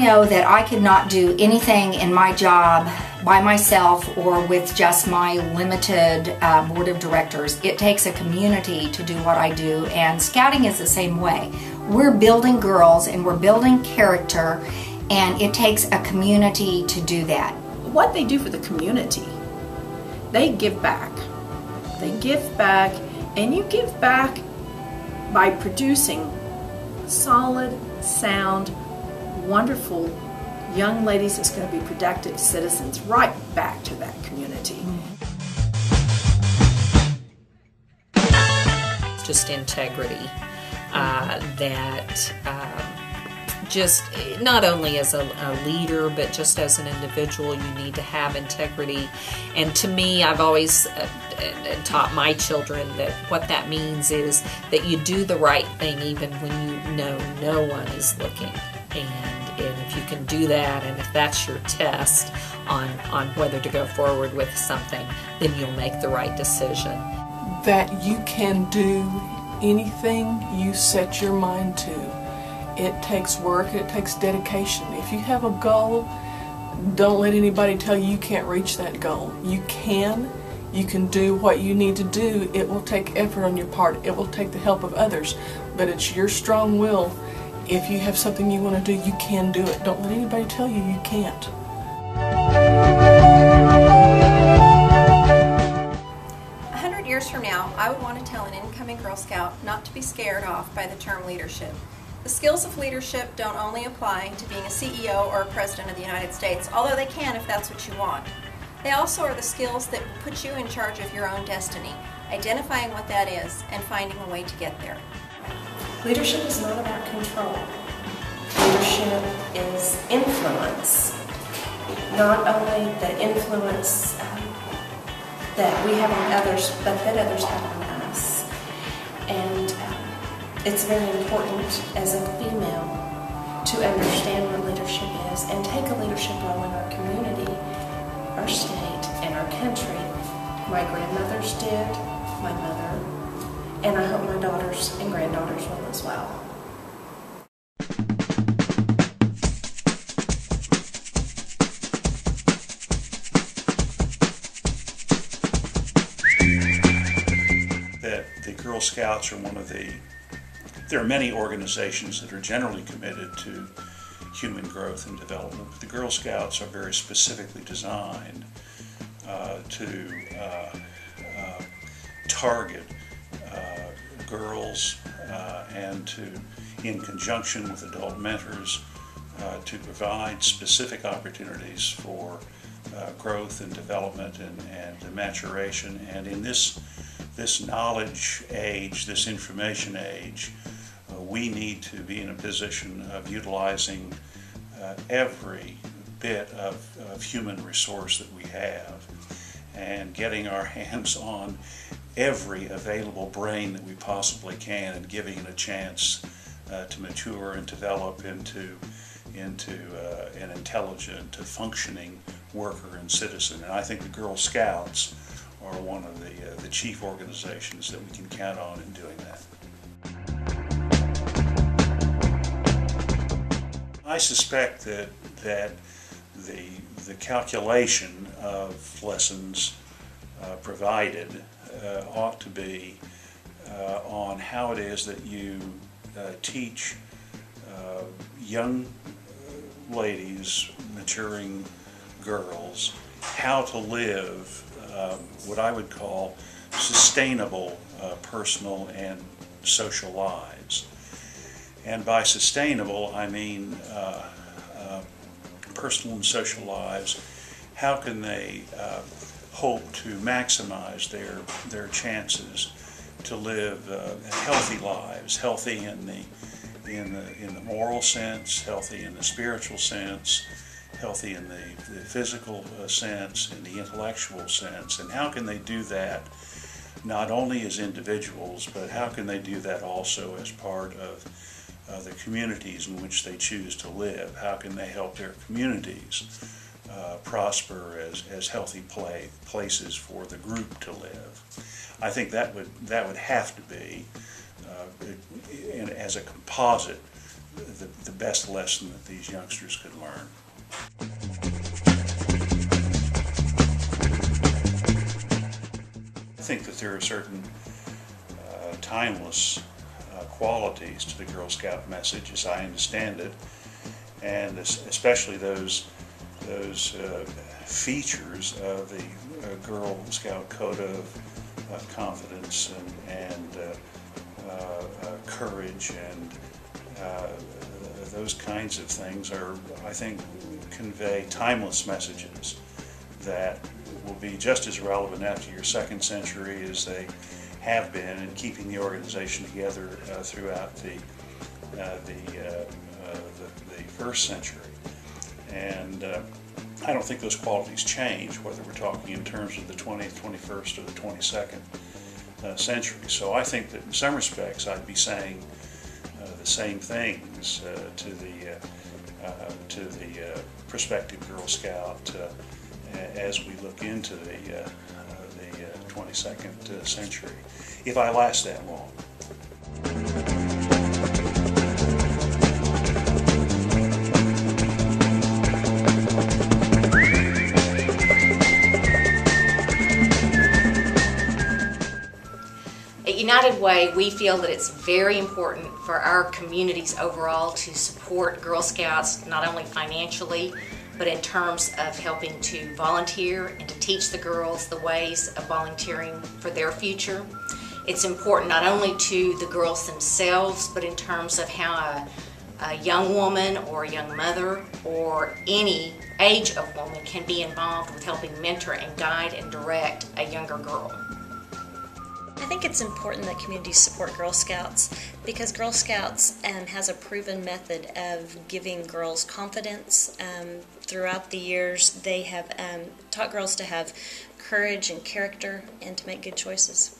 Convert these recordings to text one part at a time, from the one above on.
know that I could not do anything in my job by myself or with just my limited board of directors. It takes a community to do what I do, and scouting is the same way. We're building girls and we're building character, and it takes a community to do that. What they do for the community, they give back. They give back, and you give back by producing solid, sound, wonderful young ladies that's going to be productive citizens right back to that community. Just integrity that just not only as a leader, but just as an individual, you need to have integrity. And to me, I've always taught my children that what that means is that you do the right thing even when you know no one is looking. And if you can do that, and if that's your test on whether to go forward with something, then you'll make the right decision. That you can do anything you set your mind to. It takes work, it takes dedication. If you have a goal, don't let anybody tell you you can't reach that goal. You can do what you need to do. It will take effort on your part. It will take the help of others. But it's your strong will. If you have something you want to do, you can do it. Don't let anybody tell you you can't. 100 years from now, I would want to tell an incoming Girl Scout not to be scared off by the term leadership. The skills of leadership don't only apply to being a CEO or a President of the United States, although they can if that's what you want. They also are the skills that will put you in charge of your own destiny, identifying what that is and finding a way to get there. Leadership is not about control. Leadership is influence. Not only the influence that we have on others, but that others have on us. And it's very important as a female to understand what leadership is and take a leadership role in our community, our state, and our country. My grandmothers did, my mother, and I hope my daughters and granddaughters will as well. That the Girl Scouts are there are many organizations that are generally committed to human growth and development, but the Girl Scouts are very specifically designed to target girls and to, in conjunction with adult mentors, to provide specific opportunities for growth and development and maturation. And in this knowledge age, this information age, we need to be in a position of utilizing every bit of human resource that we have and getting our hands on every available brain that we possibly can and giving it a chance to mature and develop into an intelligent, functioning worker and citizen. And I think the Girl Scouts are one of the chief organizations that we can count on in doing that. I suspect that the calculation of lessons provided ought to be on how it is that you teach young ladies, maturing girls, how to live what I would call sustainable personal and social lives. And by sustainable, I mean personal and social lives. How can they hope to maximize their chances to live healthy lives, healthy in the moral sense, healthy in the spiritual sense, healthy in the physical sense, in the intellectual sense, and how can they do that not only as individuals, but how can they do that also as part of the communities in which they choose to live? How can they help their communities prosper as healthy places for the group to live? I think that would have to be, as a composite, the best lesson that these youngsters could learn. I think that there are certain timeless qualities to the Girl Scout message, as I understand it, and especially those features of the Girl Scout code of confidence and courage and those kinds of things are, I think, convey timeless messages that will be just as relevant after your second century as they have been in keeping the organization together throughout the first century. And I don't think those qualities change, whether we're talking in terms of the 20th, 21st, or the 22nd century. So I think that in some respects I'd be saying the same things to the prospective Girl Scout as we look into the 22nd century, if I last that long. At United Way, we feel that it's very important for our communities overall to support Girl Scouts, not only financially, but in terms of helping to volunteer and to teach the girls the ways of volunteering for their future. It's important not only to the girls themselves, but in terms of how a young woman or a young mother or any age of woman can be involved with helping mentor and guide and direct a younger girl. I think it's important that communities support Girl Scouts because Girl Scouts has a proven method of giving girls confidence. Throughout the years, they have taught girls to have courage and character and to make good choices.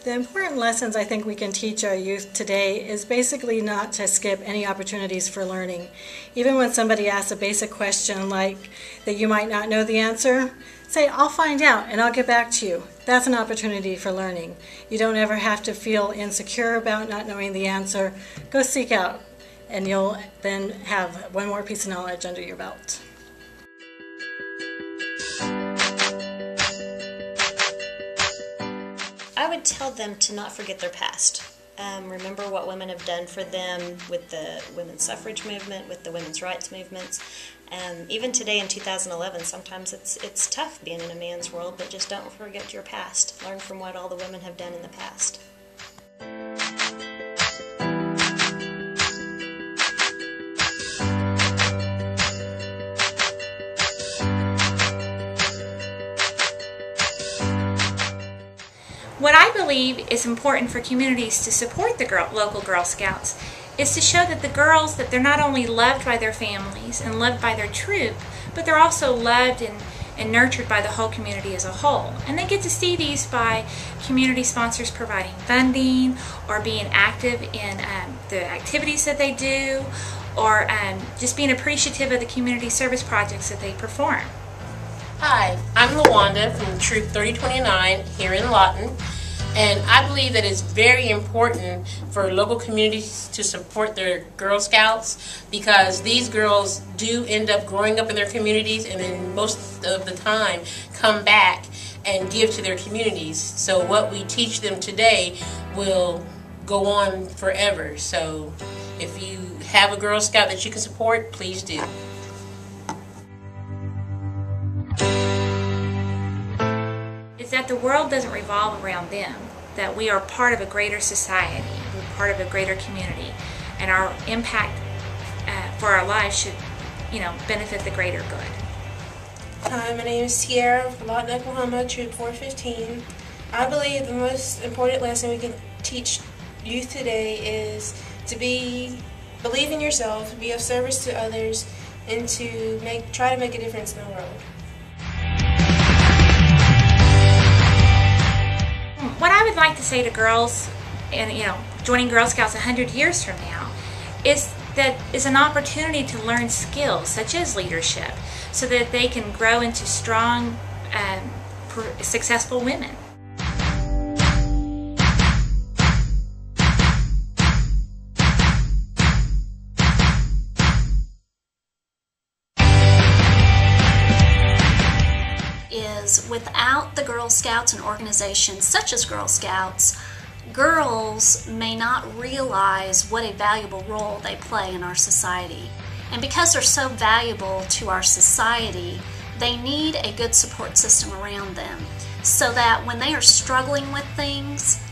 The important lessons I think we can teach our youth today is basically not to skip any opportunities for learning. Even when somebody asks a basic question like that you might not know the answer, say, "I'll find out and I'll get back to you." That's an opportunity for learning. You don't ever have to feel insecure about not knowing the answer. Go seek out and you'll then have one more piece of knowledge under your belt. I would tell them to not forget their past. Remember what women have done for them with the women's suffrage movement, with the women's rights movements. Even today in 2011, sometimes it's tough being in a man's world, but just don't forget your past. Learn from what all the women have done in the past. What I believe is important for communities to support the local Girl Scouts is to show that the girls, that they're not only loved by their families and loved by their troop, but they're also loved and nurtured by the whole community as a whole. And they get to see these by community sponsors providing funding or being active in the activities that they do, or just being appreciative of the community service projects that they perform. Hi, I'm LaWanda from Troop 3029 here in Lawton, and I believe that it's very important for local communities to support their Girl Scouts because these girls do end up growing up in their communities and then most of the time come back and give to their communities. So what we teach them today will go on forever. So if you have a Girl Scout that you can support, please do. Is that the world doesn't revolve around them, that we are part of a greater society, we're part of a greater community, and our impact for our lives should, benefit the greater good. Hi, my name is Sierra from Lawton, Oklahoma, Troop 415. I believe the most important lesson we can teach youth today is to believe in yourself, be of service to others, and to try to make a difference in the world. What I would like to say to girls, and joining Girl Scouts 100 years from now, is that it's an opportunity to learn skills such as leadership, so that they can grow into strong, successful women. without the Girl Scouts and organizations such as Girl Scouts, girls may not realize what a valuable role they play in our society. And because they're so valuable to our society, they need a good support system around them so that when they are struggling with things,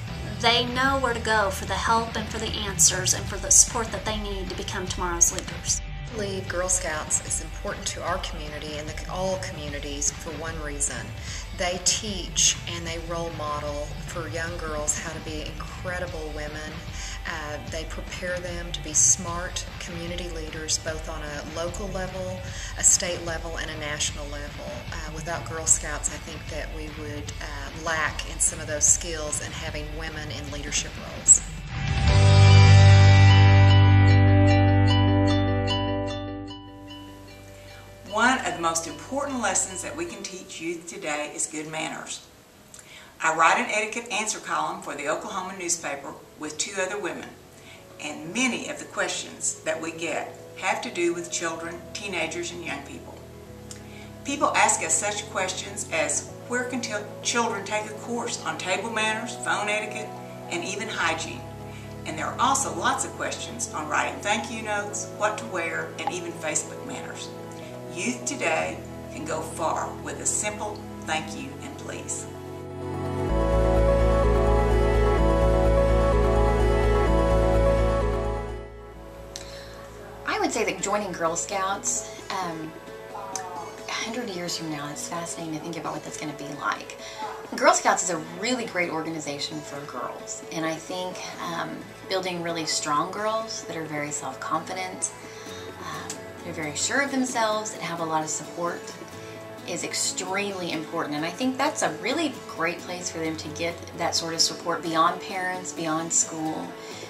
they know where to go for the help and for the answers and for the support that they need to become tomorrow's leaders. I believe Girl Scouts is important to our community and all communities for one reason. They teach and they role model for young girls how to be incredible women. They prepare them to be smart community leaders both on a local level, a state level, and a national level. Without Girl Scouts, I think that we would lack in some of those skills in having women in leadership roles. One of the most important lessons that we can teach youth today is good manners. I write an etiquette answer column for the Oklahoma newspaper with 2 other women, and many of the questions that we get have to do with children, teenagers, and young people. People ask us such questions as where can children take a course on table manners, phone etiquette, and even hygiene. And there are also lots of questions on writing thank you notes, what to wear, and even Facebook manners. Youth today can go far with a simple thank you and please. I would say that joining Girl Scouts, 100 years from now, it's fascinating to think about what that's going to be like. Girl Scouts is a really great organization for girls, and I think building really strong girls that are very self-confident, they're very sure of themselves and have a lot of support is extremely important. And I think that's a really great place for them to get that sort of support beyond parents, beyond school,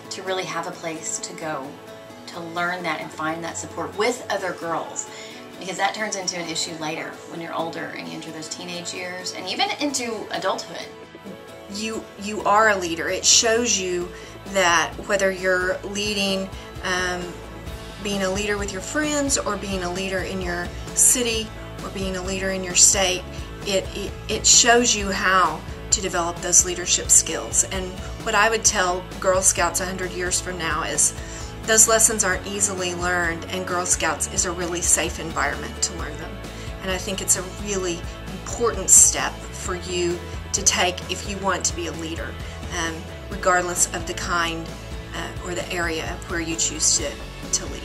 to really have a place to go to learn that and find that support with other girls, because that turns into an issue later when you're older and you enter those teenage years and even into adulthood. You are a leader. It shows you that whether you're leading, being a leader with your friends, or being a leader in your city, or being a leader in your state, it shows you how to develop those leadership skills. And what I would tell Girl Scouts 100 years from now is those lessons aren't easily learned, and Girl Scouts is a really safe environment to learn them. And I think it's a really important step for you to take if you want to be a leader, regardless of the kind or the area of where you choose to lead.